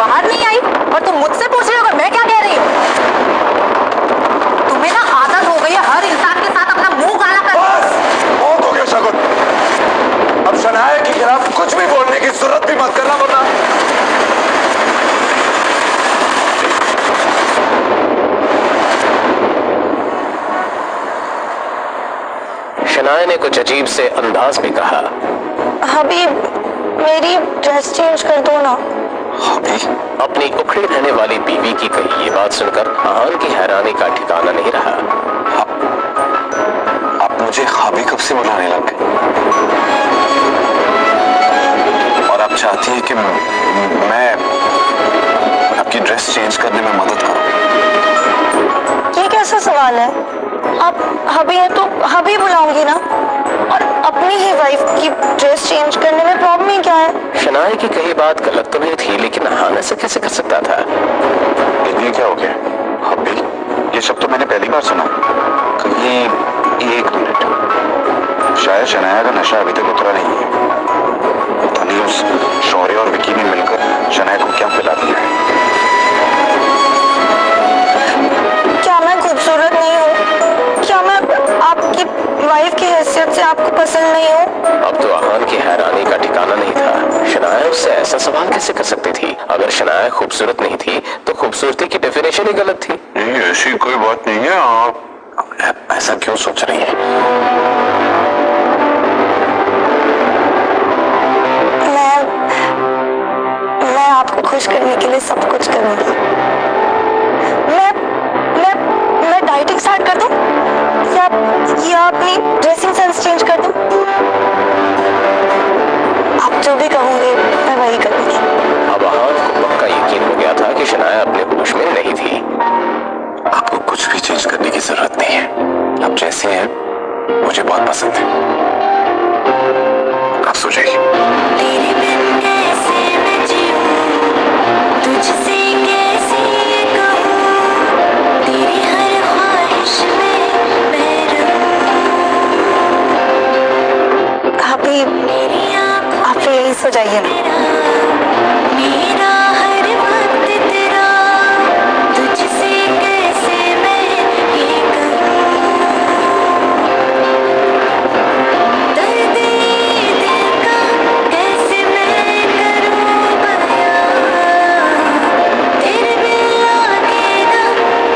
बाहर नहीं आई और तुम मुझसे पूछ रही हो मैं क्या कह रही हूँ। तुम्हें ना आदत हो गई है हर इंसान के साथ अपना मुंह काला कर। बस बहुत हो गया शगुन, अब शनाया के खिलाफ कुछ भी बोलने की जरूरत भी मत करना वरना। शनाया ने कुछ अजीब से अंदाज में कहा, हबीब मेरी ड्रेस चेंज कर दो ना। हबीब? अपनी उखड़ी रहने वाली बीवी की कही ये बात सुनकर आहान की हैरानी का ठिकाना नहीं रहा। आप मुझे हबी कब से बुलाने लगे और आप चाहती हैं कि मैं आपकी ड्रेस चेंज करने में मदद करूं? ये कैसा सवाल है? आप हबी है तो हबी बुलाऊंगी ना, और अपनी ही वाइफ की ड्रेस चेंज करने में प्रॉब्लम ही क्या है? शनाया की कही बात गलत तो नहीं थी, लेकिन आहान ऐसे कैसे कर सकता था? ये क्या हो गया हबी? ये सब तो मैंने पहली बार सुना। कहीं एक मिनट, शायद शनाया का नशा अभी तक उतरा नहीं है। पता नहीं उस शौर्य और विकी ने मिलकर शनाया को क्या पिला दिया है। क्या मैं खूबसूरत नहीं हूँ? क्या मैं आपकी वाइफ की हैसियत से आपको पसंद नहीं हूँ? अब तो आहान की हैरानी का ठिकाना नहीं था। शनाया उससे ऐसा सवाल कैसे कर सकती थी? अगर शनाया खूबसूरत नहीं थी तो खूबसूरती की डेफिनेशन ही गलत थी। नहीं, ऐसी कोई बात नहीं है। आप ऐसा क्यों सोच रही हैं? मैं आपको खुश करने के लिए सब कुछ करूंगी। मैं डाइटिंग स्टार्ट कर दूं या अपनी ड्रेसिंग सेंस चेंज कर दूं? आप जो भी कहोगे मैं वही करूंगी। अब आहान को पक्का यकीन हो गया था कि शनाया अपने होश में नहीं थी। आपको कुछ भी चेंज करने की जरूरत नहीं है। आप जैसे हैं मुझे बहुत पसंद है। आप सो जाइए। तेरे बिन कैसे मैं जीऊं, तुझसे कैसे ये कहूं, तेरी हर ख्वाहिश में मैं रहूं। हबीब मेरी आँखों आप यही सो जाइए ना। मेरा हर वक्त तेरा, तुझसे कैसे मैं ये कहूं, दर्द ये दिल का कैसे मैं करूं बयां, तेरे बिन लागे ना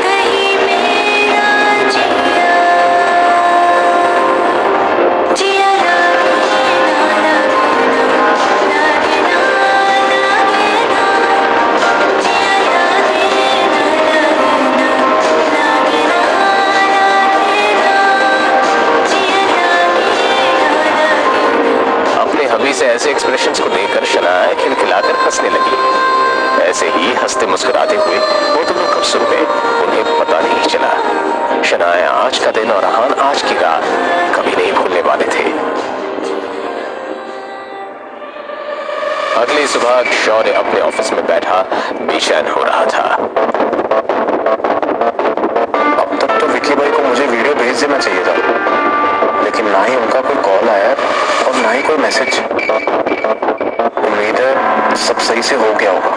कहीं मेरा जिया, जिया लागे ना लागे ना जिया लागे ना जिया अपने हबी से ऐसे एक्सप्रेशंस को देखकर शनाया खिलखिलाकर हंसने लगी। ऐसे ही हंसते मुस्कुराते हुए वो दोनों कब सो गए उन्हें पता नहीं चला। शनाया आज का दिन और आहान आज की रात कभी नहीं भूलने वाले थे। अगली सुबह शौर्य अपने ऑफिस में बैठा बेचैन हो रहा था। अब तक तो विकी भाई को मुझे वीडियो भेज देना चाहिए था, लेकिन ना ही उनका कोई कॉल आया और ना ही कोई मैसेज। उम्मीद है सब सही से हो गया होगा।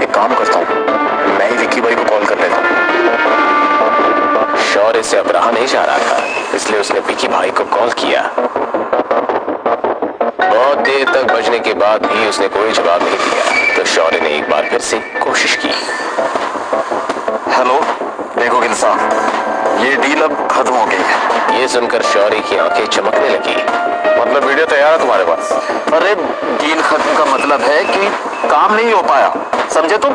एक काम करता हूँ, मैं ही विकी भाई को कॉल कर लेता हूँ। शौर्य से अब रहा नहीं जा रहा था, इसलिए उसने विकी भाई को कॉल किया। बहुत देर तक बजने के बाद भी उसने कोई जवाब नहीं दिया, तो शौर्य ने एक बार फिर से कोशिश की। हेलो, देखो इंसान, ये डील अब खत्म हो गई है। ये सुनकर शौर्य की आंखें चमकने लगी। मतलब वीडियो तैयार है तुम्हारे पास? अरे डील खत्म का मतलब है कि काम नहीं हो पाया, समझे तुम?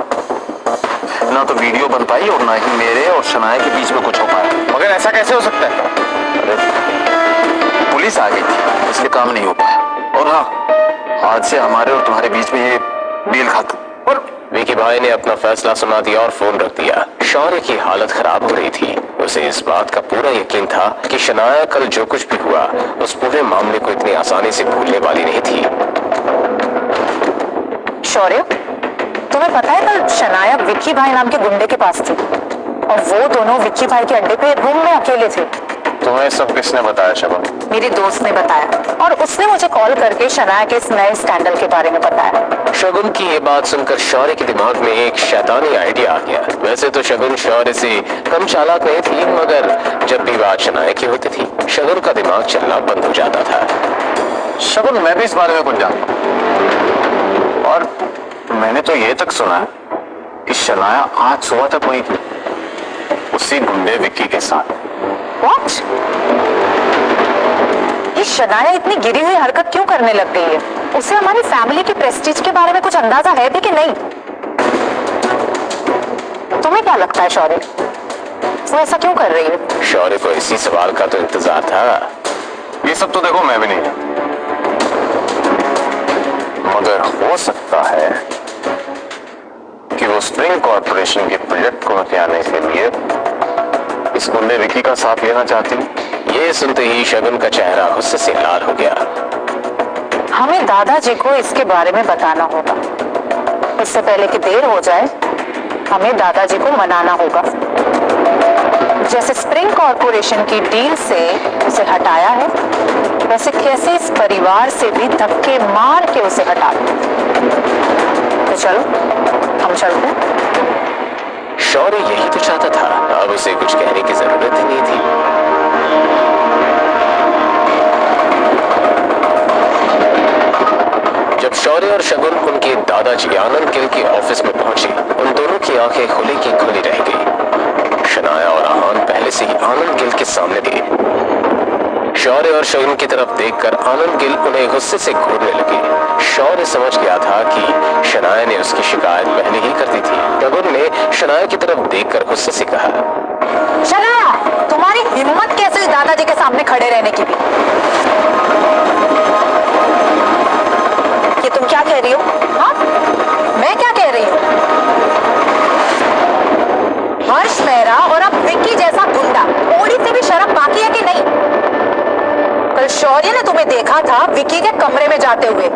ना तो वीडियो बन पाई और ना ही मेरे और शनाया के बीच में कुछ हो पाया। मगर ऐसा कैसे हो सकता है? अरे पुलिस आ गई थी इसलिए काम नहीं हो पाया। और हाँ, आज से हमारे और तुम्हारे बीच में ये डील खत्म। और विकी भाई ने अपना फैसला सुना दिया और फोन रख दिया। शौर्य की हालत खराब हो रही थी। उसे इस बात का पूरा यकीन था कि शनाया कल जो कुछ भी हुआ उस पूरे मामले को इतनी आसानी से भूलने वाली नहीं थी। शौर्य, तुम्हें पता है कल शनाया विक्की भाई नाम के गुंडे के पास थी और वो दोनों विक्की भाई के अड्डे पे रूम में अकेले थे। तुम्हें सब किसने बताया शबनम? मेरी दोस्त ने बताया और उसने मुझे कॉल करके शनाया के इस नए स्कैंडल के बारे में बताया। शगुन की ये बात सुनकर शौर्य के दिमाग में एक शैतानी आइडिया आ गया। वैसे तो शगुन शौर्य से कम चालाक नहीं थी, मगर जब भी बात शनाया की होती थी शगुन का दिमाग चलना बंद हो जाता था। शगुन, मैं भी इस बारे में कुछ जानता हूं और मैंने तो ये तक सुना है कि शनाया आज सुबह तक वही थी, उसी गुंडे विक्की के साथ। What? ये शनाया इतनी गिरी हुई हरकत क्यों करने लग गई है? उसे हमारी फैमिली की प्रेस्टीज के बारे में कुछ अंदाजा है भी कि नहीं? तुम्हें क्या लगता है शौर्य, वो ऐसा क्यों कर रही है? शौर्य को इसी सवाल का तो इंतजार था। ये सब तो देखो मैं भी नहीं, मगर हो सकता है कि वो स्प्रिंग कॉर्पोरेशन के प्रोजेक्ट को हथियाने के लिए इस गुंडे विक्की का साथ लेना चाहती हूँ। ये सुनते ही शगुन का चेहरा गुस्से से लाल हो गया। हमें दादाजी को इसके बारे में बताना होगा। इससे पहले कि देर हो जाए हमें दादाजी को मनाना होगा। जैसे स्प्रिंग कॉर्पोरेशन की डील से उसे हटाया है, वैसे कैसे इस परिवार से भी धक्के मार के उसे हटा दे। तो चलो हम चलते हैं। शौर्य यही तो चाहता था, अब उसे कुछ कहने की जरूरत ही नहीं थी। जब शौर्य और शगुन उनके दादाजी आनंद गिल के ऑफिस में पहुंचे, उन दोनों की आंखें खुली की खुली रह गई। शनाया और आहान पहले से ही आनंद गिल के सामने थे। शौर्य और शगुन की तरफ देखकर आनंद गिल उन्हें गुस्से से घूरने लगे। शौर्य समझ गया था कि शनाया ने उसकी शिकायत पहले ही कर दी थी। शगुन ने शनाया की तरफ देखकर गुस्से से कहा, शनाया, तुम्हारी हिम्मत कैसे हुई दादाजी के सामने खड़े रहने की भी? ये तुम क्या कह रही हो? हाँ, मैं क्या कह रही हूँ? हर्ष मेहरा और अब विक्की जैसा गुंडा, थोड़ी सी भी शर्म बाकी है कि नहीं? कल शौर्य ने तुम्हें देखा था विक्की के कमरे में जाते हुए,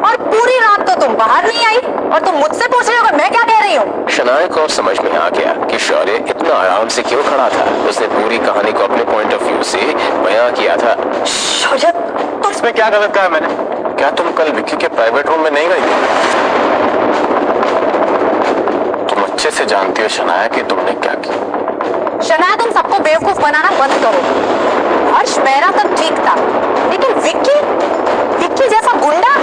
और पूरी रात तो तुम बाहर नहीं आई और तुम मुझसे पूछ रहे हो मैं क्या कह रही हूँ? शनाया को समझ में आ गया कि शौर्य इतना आराम से क्यों खड़ा था। उसने पूरी कहानी को अपने पॉइंट ऑफ व्यू से बयां किया था। शौर्य, तुम इसमें क्या गलत कहा मैंने? क्या तुम कल विक्की के प्राइवेट रूम में नहीं गई थी? तुम अच्छे से जानती हो शनाया कि तुमने क्या किया। शनाया, तुम सबको बेवकूफ बनाना बंद करो। हर्ष मेहरा तक ठीक था, लेकिन विक्की जैसा गुंडा?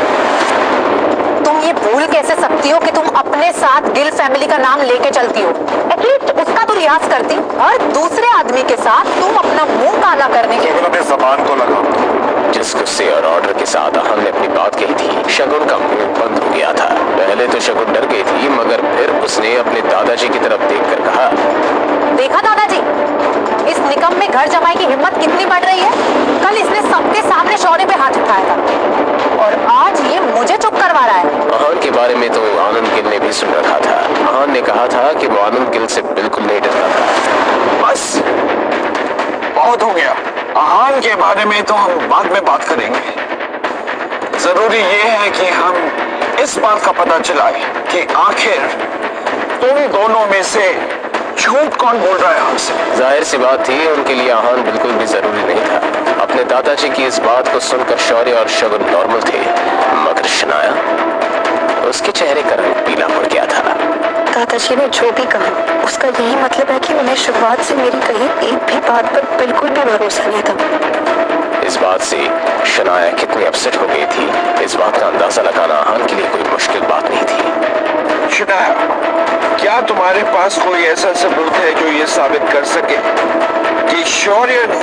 तुम ये भूल कैसे सकती हो कि तुम अपने साथ गिल फैमिली का नाम लेके चलती हो? एटलीस्ट उसका तो लिहाज करती। और दूसरे आदमी के साथ तुम अपना मुंह काला करने के अपने जबान को लगाओ। जिस गुस्से और ऑर्डर के साथ आहान ने अपनी बात कही थी, शगुन का मुंह बंद हो गया था। पहले तो शगुन डर गई थी, मगर फिर उसने अपने दादाजी की तरफ देखकर कहा, देखा दादाजी, इस निकम में घर जमाई की हिम्मत कितनी बढ़ रही है। कल इसने सबके सामने शौर्य पे हाथ उठाया था और आज ये मुझे चुप करवा रहा है। आहान के बारे में तो आनंद गिल ने भी सुन रखा था। आहान ने कहा था कि वो आनंद गिल से बिल्कुल नहीं डरता था। बस बहुत हो गया। आहान के बारे में तो हम बाद में बात करेंगे। जरूरी ये है कि हम इस बात का पता चलाए कि आखिर तुम दोनों में से झूठ कौन बोल रहा है हमसे। जाहिर सी बात थी, उनके लिए आहान बिल्कुल भी जरूरी नहीं था। अपने दादाजी की इस बात को सुनकर शौर्य और शगुन नॉर्मल थे, मगर शनाया, उसके चेहरे का रंग पीला पड़ गया था। दादाजी ने जो भी कहा उसका यही मतलब है कि उन्हें शुरुआत से मेरी कही एक भी बात पर बिल्कुल भी भरोसा नहीं था। इस बात से शनाया कितनी अपसेट हो गई थी, इस बात का अंदाजा लगाना आहान के लिए कोई मुश्किल बात नहीं थी। शनाया, क्या तुम्हारे पास कोई ऐसा सबूत है जो ये साबित कर सके कि शौर्य ने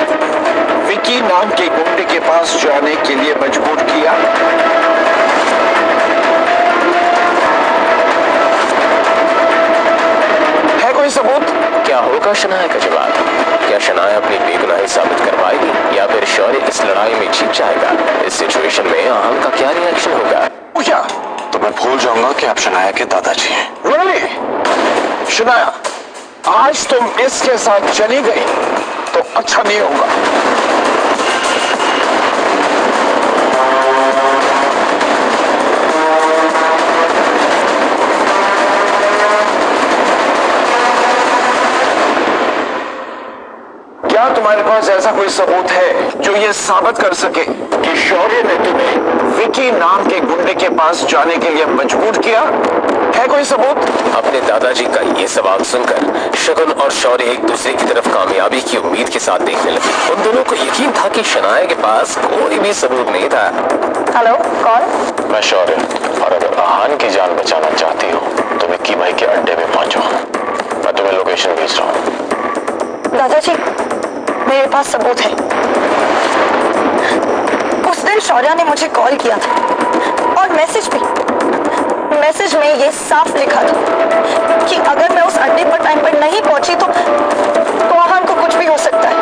विकी नाम के गुंडे के पास जाने के लिए मजबूर किया? है कोई सबूत? क्या होगा शनाया का जवाब? क्या शनाया अपनी बेगुनाही साबित कर पाएगी या फिर शौर्य इस लड़ाई में जीत जाएगा? इस सिचुएशन में आहान का क्या रिएक्शन होगा? क्या तो मैं भूल जाऊंगा कि आप शनाया के दादाजी हैं। really? शनाया, आज तुम इसके साथ चली गई तो अच्छा नहीं होगा। क्या तुम्हारी तुम्हारे पास ऐसा कोई सबूत है जो ये साबित कर सके कि शौर्य ने तुम्हें विकी नाम के गुंडे के पास जाने के लिए मजबूर किया? है कोई सबूत? अपने दादाजी का ये सवाल सुनकर शगुन और शौर्य एक दूसरे की तरफ कामयाबी की उम्मीद के साथ देखने लगे। उन दोनों को यकीन था कि शनाया के पास कोई भी सबूत नहीं था। हेलो, कौन? मैं शौर्य, और अगर आहान की जान बचाना चाहती हो तो विक्की भाई के अड्डे में पहुंचो। मैं तुम्हें लोकेशन भेज रहा हूँ। दादाजी, मेरे पास सबूत है। उस दिन शौर्य ने मुझे कॉल किया था और मैसेज में ये साफ लिखा था कि अगर मैं उस अड्डे पर टाइम पर नहीं पहुंची तो आहान को कुछ भी हो सकता है।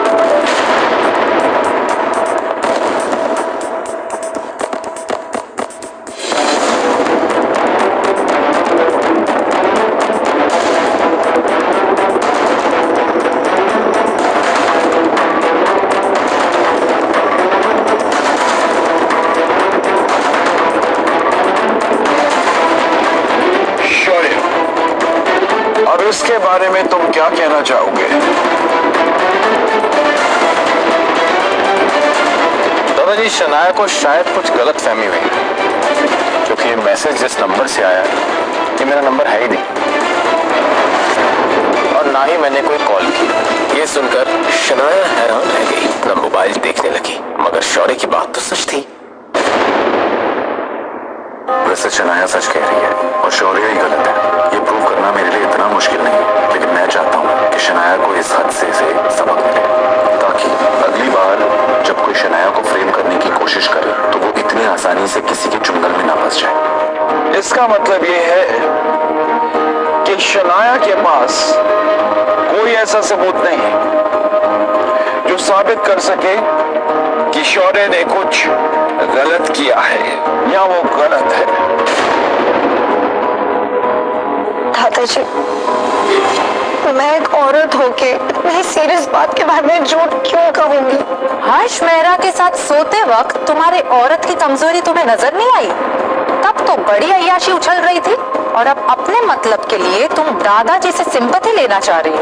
अब इसके बारे में तुम क्या कहना चाहोगे? दादाजी, शनाया को शायद कुछ गलत फहमी हुई, क्योंकि ये मैसेज जिस नंबर से आया ये मेरा नंबर है ही नहीं, और ना ही मैंने कोई कॉल की। ये सुनकर शनाया हैरान रह गई, न मोबाइल देखने लगी। मगर शौर्य की बात तो सच थी। वैसे शनाया सच कह रही है और शौर्य ही गलत है। ये प्रूव करना मेरे लिए इतना मुश्किल नहीं है, लेकिन मैं चाहता हूँ कि शनाया को इस हादसे से सबक मिले, ताकि अगली बार जब कोई शनाया को फ्रेम करने की कोशिश करे तो वो इतनी आसानी से किसी के चुंगल में ना फंस जाए। इसका मतलब ये है कि शनाया के पास कोई ऐसा सबूत नहीं जो साबित कर सके कि शौर्य ने कुछ गलत किया है या वो गलत है। दादाजी, मैं एक औरत होके इतनी सीरियस बात के बारे में झूठ क्यों कहूंगी? हर्ष मेहरा के साथ सोते वक्त तुम्हारे औरत की कमजोरी तुम्हें नजर नहीं आई? तब तो बड़ी अय्याशी उछल रही थी, और अब अपने मतलब के लिए तुम दादाजी से सिंपैथी लेना चाह रही हो।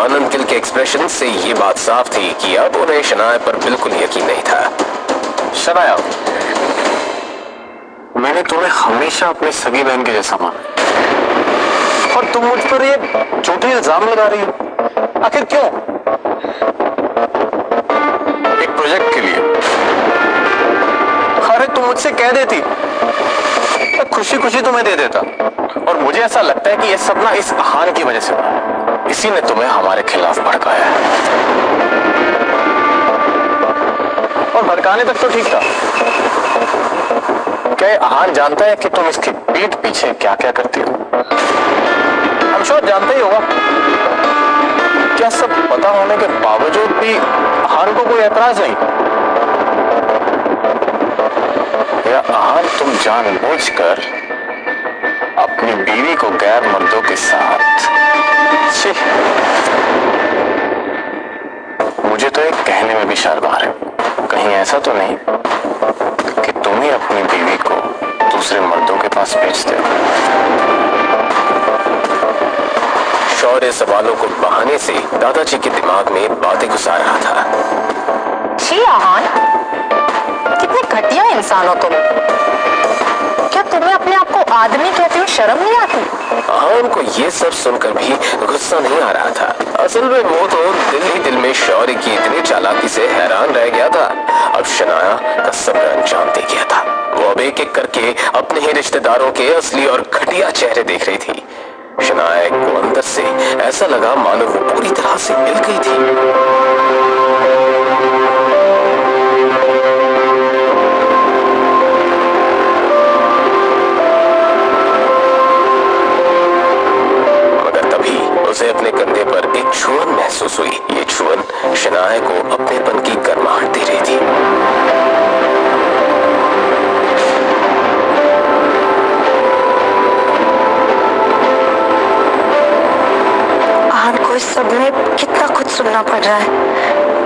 आनंद गिल के एक्सप्रेशन से ये बात साफ थी कि अब उन्हें शनाया पर बिल्कुल यकीन नहीं था। शनाया, मैंने तुम्हें हमेशा अपनी सगी बहन के जैसा माना, और तुम मुझ पर ये झूठे इल्जाम लगा रही हो। आखिर क्यों? एक प्रोजेक्ट के लिए। अरे तुम मुझसे कह देती, मैं खुशी खुशी तुम्हें दे देता। और मुझे ऐसा लगता है कि ये सब ना इस आहान की वजह से हुआ। इसी ने तुम्हें हमारे खिलाफ भड़काया है। और भड़काने तक तो ठीक था। क्या आहान जानता है कि तुम इसकी पीठ पीछे क्या क्या करती हो? हम श्योर जानते ही होगा। क्या सब पता होने के बावजूद भी आहान को कोई ऐतराज नहीं? या आहान तुम जानबूझकर अपनी बीवी को गैर मर्दों के साथ? मुझे तो एक कहने में भी शर्म आ रही है। कहीं ऐसा तो नहीं कि तुम ही अपनी बीवी को दूसरे मर्दों के पास भेजते हो? शौर्य सवालों को बहाने से दादाजी के दिमाग में बातें घुसा रहा था। छी आहान, कितने घटिया इंसान हो तुम। क्या तुम्हें अपने आप को आदमी कहते हुए शर्म नहीं आती? आहान को ये सब सुनकर भी गुस्सा नहीं आ रहा था। असल में वो तो दिल ही दिल में शौर्य की इतनी चालाकी से हैरान रह गया था। अब शनाया का सब्र अंजाम दे गया था। वो अब एक एक करके अपने ही रिश्तेदारों के असली और घटिया चेहरे देख रही थी। शनाया को अंदर से ऐसा लगा मानो वो पूरी तरह से मिल गई थी। उसे अपने कंधे पर एक छुअन महसूस हुई। ये छुअन शनाया को अपनेपन की गर्माहट दे रही थी। आहान को इस सब में कितना कुछ सुनना पड़ रहा है,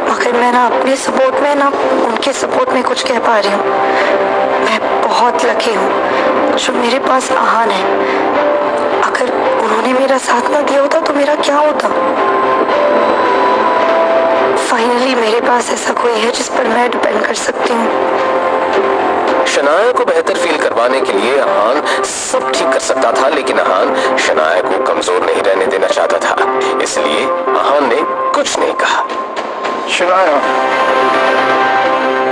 मगर मैं ना अपने सपोर्ट में ना उनके सपोर्ट में कुछ कह पा रही हूँ। मैं बहुत लकी हूँ जो मेरे पास आहान है। अगर उन्होंने मेरा साथ ना दिया होता तो मेरा क्या होता। फाइनली मेरे पास ऐसा कोई है जिस पर मैं डिपेंड कर सकती हूँ। शनाया को बेहतर फील करवाने के लिए अहान सब ठीक कर सकता था, लेकिन अहान शनाया को कमजोर नहीं रहने देना चाहता था, इसलिए अहान ने कुछ नहीं कहा। शनाया,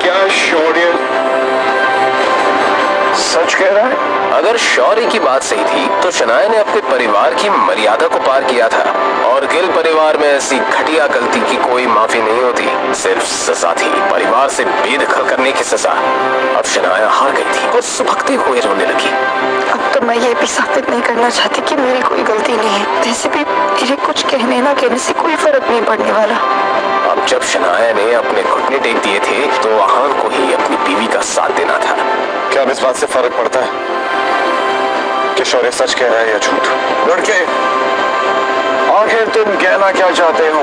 क्या शौर्य सच कह रहा है? अगर शौर्य की बात सही थी तो शनाया ने अपने परिवार की मर्यादा को पार किया था, और गिल परिवार में ऐसी घटिया गलती की कोई माफी नहीं होती, सिर्फ सजा थी, परिवार से बेदखल करने की सजा। अब शनाया हार गई थी और सुबकते हुए रोने लगी। अब तो मैं ये भी साबित नहीं करना चाहती कि मेरी कोई गलती नहीं है। वैसे भी मेरे कुछ कहने ना कहने से कोई फर्क नहीं पड़ने वाला। अब जब शनाया ने अपने घुटने टेक दिए थे तो अहान को ही अपनी बीवी का साथ देना था। क्या अब इस बात से फर्क पड़ता है कि शौर्य सच कह रहा है या झूठ? लड़के, आखिर तुम कहना क्या चाहते हो?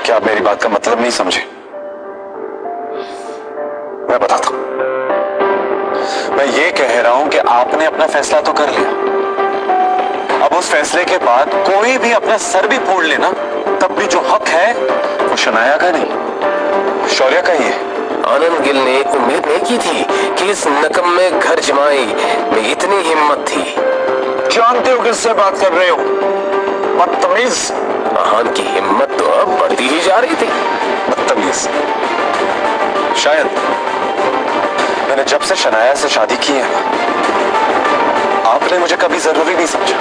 क्या आप मेरी बात का मतलब नहीं समझे? मैं बताता हूं। मैं ये कह रहा हूं कि आपने अपना फैसला तो कर लिया। अब उस फैसले के बाद कोई भी अपना सर भी फोड़ लेना, तब भी जो हक है वो शनाया का नहीं, शौर्य का ही है। आनंद गिल ने उम्मीद नहीं की थी कि इस नकम्मे घर जमाई में इतनी हिम्मत थी। जानते हो किससे बात कर रहे हो? बदतमीज। अहान की हिम्मत तो अब बढ़ती ही जा रही थी। बदतमीज। शायद मैंने जब से शनाया से शादी की है ना, आपने मुझे कभी जरूरी नहीं समझा,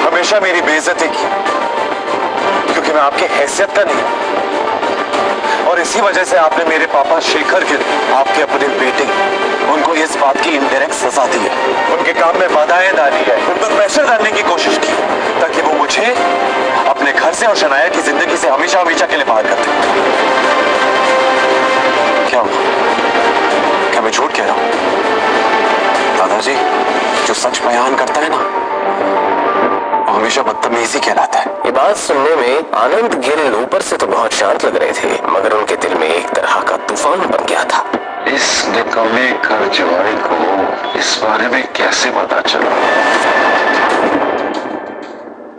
हमेशा मेरी बेइज्जती की, क्योंकि मैं आपकी हैसियत का नहीं। और इसी वजह से आपने मेरे पापा शेखर गिल, आपके अपने बेटे, उनको इस बात की इनडायरेक्ट सजा दी है, उनके काम में बाधाएं डाली है, उन पर प्रेशर डालने की कोशिश की, ताकि वो मुझे अपने घर से और शनाया की जिंदगी से हमेशा हमेशा के लिए बाहर कर दे। क्या हुआ? क्या मैं झूठ कह रहा हूं? दादाजी, जो सच बयान करता है ना, वो हमेशा बदतमीजी कहलाता है। ये बात सुनने में आनंद गिल ऊपर से तो बहुत शांत लग रहे थे, मगर उनके दिल में एक तरह का तूफान बन गया था। इस निकम्मे घर जवाई को इस बारे में कैसे पता चला?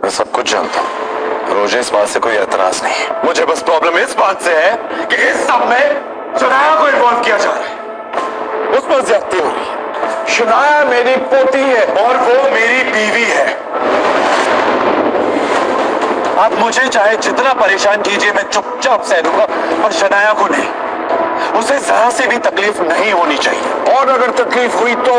मैं सब कुछ जानता हूँ। रोजे इस बात से कोई एतराज नहीं है। मुझे बस प्रॉब्लम इस बात से है कि इस सब में शनाया को इन्वॉल्व किया जा रहा है, उस पर ज्यादती हो रही है। शनाया मेरी पोती है और वो मेरी बीवी है। आप मुझे चाहे जितना परेशान कीजिए, मैं चुपचाप सह लूंगा, पर शनाया को नहीं। उसे जरा से भी तकलीफ नहीं होनी चाहिए, और अगर तकलीफ हुई तो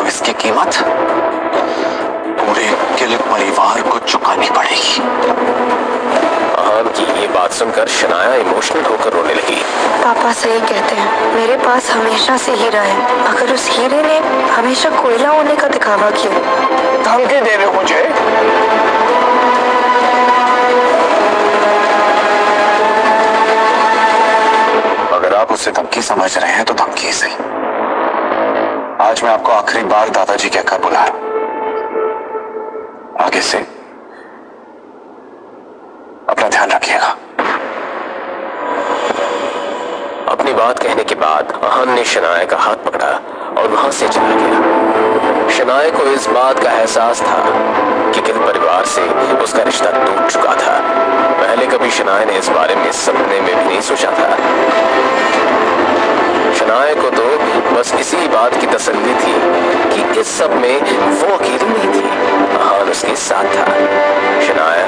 इसकी कीमत पूरे गिल परिवार को चुकानी पड़ेगी। अहान की ये बात सुनकर शनाया इमोशनल होकर रोने लगी। पापा सही कहते हैं, मेरे पास हमेशा से हीरा है। अगर उस हीरे ने हमेशा कोयला होने का दिखावा किया। धमकी दे रहे हो मुझे? अगर आप उसे धमकी समझ रहे हैं तो धमकी सही। आज मैं आपको आखिरी बार दादाजी कहकर बुला रहा हूं। आगे से अपना ध्यान रखिएगा। अपनी बात कहने के बाद अहान ने शनाया का हाथ पकड़ा और वहां से चला गया। शनाया को इस बात का एहसास था कि गिल परिवार से उसका रिश्ता टूट चुका था। पहले कभी शनाया ने इस बारे में सपने में भी नहीं सोचा था। शनाया को तो बस इसी बात की तसल्ली थी कि इस सब में वो अकेली नहीं थी, अहान उसके साथ था। शनाया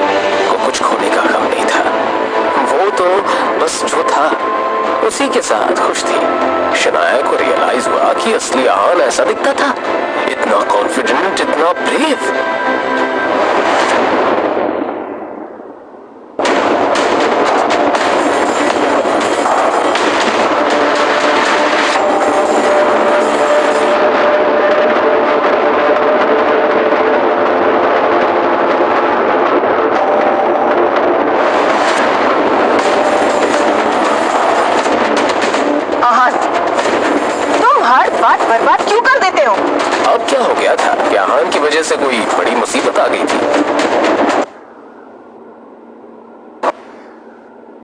को कुछ खोने का गम नहीं था, वो तो बस जो था उसी के साथ खुश थी। शनाया को रियलाइज हुआ कि असली अहान ऐसा दिखता था, इतना कॉन्फिडेंट, इतना ब्रेव। बात बर्बाद क्यों कर देते हो? अब क्या हो गया था? क्या अहान की वजह से कोई बड़ी मुसीबत आ गई थी?